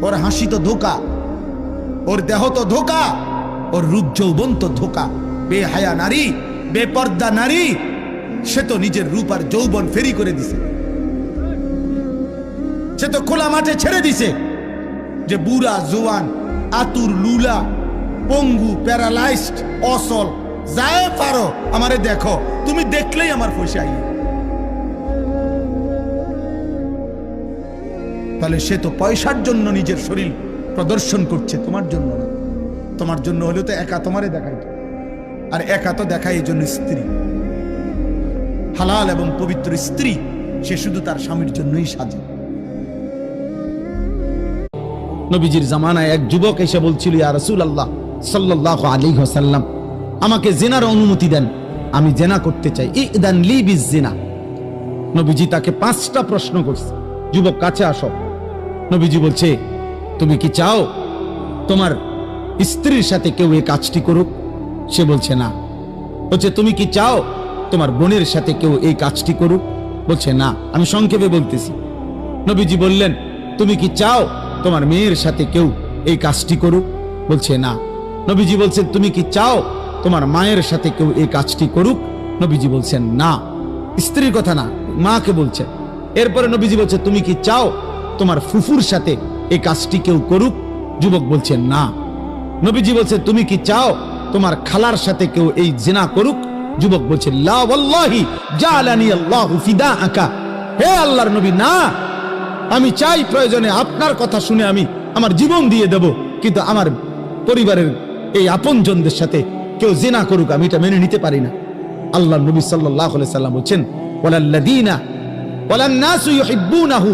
ওর হাসি তো ধোকা, ওর দেহ তো ধোকা, ওর রূপ যৌবন তো ধোকা। বেহায়া নারী, বেপর্দা নারী, সে তো নিজের রূপ আর যৌবন ফেরি করে দিছে। সে তো খোলা মাঠে ছেড়ে দিছে যে বুড়া জোয়ান, আতুর, লুলা, পঙ্গু, প্যারালাইজড, অসল, যায় পারো আমারে দেখো, তুমি দেখলেই আমার পয়সা আই। তাহলে সে তো পয়সার জন্য নিজের শরীর প্রদর্শন করছে, তোমার জন্য না। তোমার জন্য হলেও তো একা তোমারে দেখাইতো, আর একা তো দেখায় এই জন্য স্ত্রী, হালাল এবং পবিত্র স্ত্রী, সে শুধু তার স্বামীর জন্যই সাজে। নবীজির জামানায় এক যুবক এসে বলছিল, ইয়া রাসূলুল্লাহ সাল্লাল্লাহু আলাইহি ওয়াসাল্লাম, আমাকে জিনার অনুমতি দেন, আমি জিনা করতে চাই, ইদান লি বিজিনা। নবীজি তাকে 5টা প্রশ্ন করছে, যুবক কাছে আসো। নবীজি বলছে, তুমি কি চাও তোমার স্ত্রীর সাথে কেউ এই কাজটি করুক? সে বলছে না। বলছে, তুমি কি চাও তোমার বোনের সাথে কেউ এই কাজটি করুক? বলছে না। আমি সংক্ষেপে বলতেছি। নবীজি বললেন, তুমি কি চাও তোমার মেয়ের সাথে কেউ এই কাজটি করুক? বলছে না। নবীজি বলছেন, তুমি কি চাও তোমার মায়ের সাথে কেউ এই কাজটি করুক? নবীজি বলছেন না। স্ত্রীর কথা না, মাকে বলছেন। এরপরে নবীজি বলছে, তুমি কি চাও তোমার ফুফুর সাথে এই কাজটি কেউ করুক? যুবক বলছে না। নবীজি বলছে, তুমি কি চাও তোমার খালার সাথে কেউ এই জিনা করুক? যুবক বলছে, লা ওয়াল্লাহি জালানি আল্লাহু ফিদাআকা। হে আল্লাহর নবী, না, আমি চাই প্রয়োজনে আপনার কথা শুনে আমি আমার জীবন দিয়ে দেব, কিন্তু আমার পরিবারের এই আপনজনদের সাথে কেউ জিনা করুক আমি এটা মেনে নিতে পারি না। আল্লাহর নবী সাল্লাল্লাহু আলাইহি সাল্লাম বলেন, ওয়ালাল্লাযীনা ওয়ালান নাসু ইউহিব্বুনাহু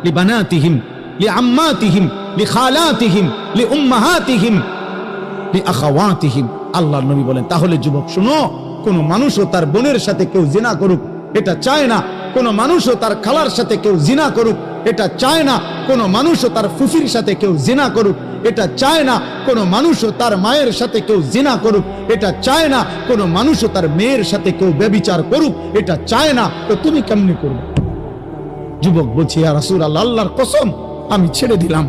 লিবানাতিহিম লিআম্মাতিহিম লিখালাতিহিম লিউম্মাহাতিহিম লিআখাওয়াতিহিম। আল্লাহর নবী বলেন, তাহলে যুবক শুনো, কোন মানুষও তার বোনের সাথে কেউ জিনা করুক এটা চায় না। কোন মানুষও তার খালার সাথে কেউ জিনা করুক এটা চায় না। কোন মানুষও তার ফুফির সাথে কেউ জিনা করুক এটা চায় না। কোন মানুষও তার মায়ের সাথে কেউ জিনা করুক এটা চায় না। কোন মানুষও তার মেয়ের সাথে কেউ ব্যভিচার করুক এটা চায় না। তো তুমি কেমনে করবে? যুবক বলছি, ইয়া রাসূলুল্লাহ, আল্লাহর কসম আমি ছেড়ে দিলাম।